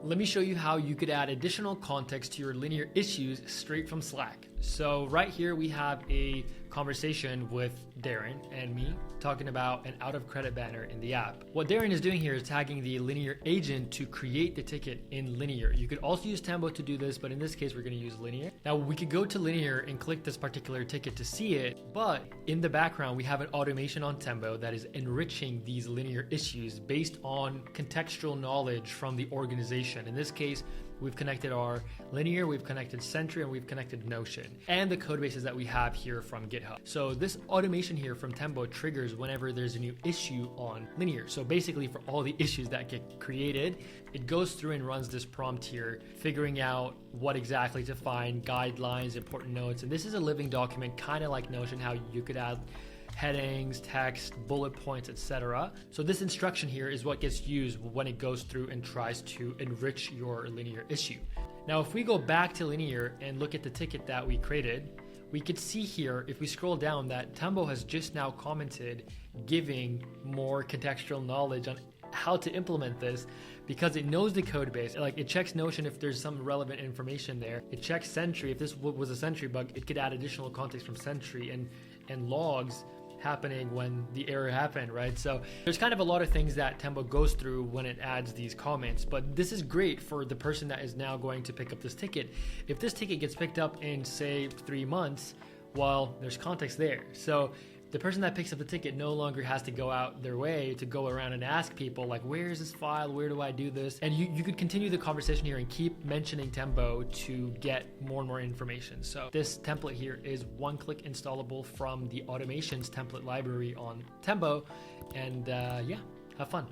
Let me show you how you could add additional context to your linear issues straight from Slack. So right here we have a conversation with Darren and me talking about an out of credit banner in the app. What Darren is doing here is tagging the linear agent to create the ticket in linear. You could also use Tembo to do this, but in this case we're going to use linear. Now we could go to linear and click this particular ticket to see it, but in the background we have an automation on Tembo that is enriching these linear issues based on contextual knowledge from the organization. In this case, we've connected our linear, we've connected Sentry, and we've connected Notion, and the code bases that we have here from GitHub. So this automation here from Tembo triggers whenever there's a new issue on linear. So basically for all the issues that get created, it goes through and runs this prompt here, figuring out what exactly to find, guidelines, important notes. And this is a living document, kind of like Notion, how you could add headings, text, bullet points, etc. So this instruction here is what gets used when it goes through and tries to enrich your linear issue. Now, if we go back to linear and look at the ticket that we created, we could see here, if we scroll down, that Tembo has just now commented, giving more contextual knowledge on how to implement this, because it knows the code base. Like, it checks Notion if there's some relevant information there. It checks Sentry. If this was a Sentry bug, it could add additional context from Sentry and logs happening when the error happened, right? So there's kind of a lot of things that Tembo goes through when it adds these comments, but this is great for the person that is now going to pick up this ticket. If this ticket gets picked up in, say, 3 months, well, there's context there. So the person that picks up the ticket no longer has to go out their way to go around and ask people like, where is this file? Where do I do this? And you could continue the conversation here and keep mentioning Tembo to get more and more information. So this template here is one-click installable from the automations template library on Tembo. And yeah, have fun.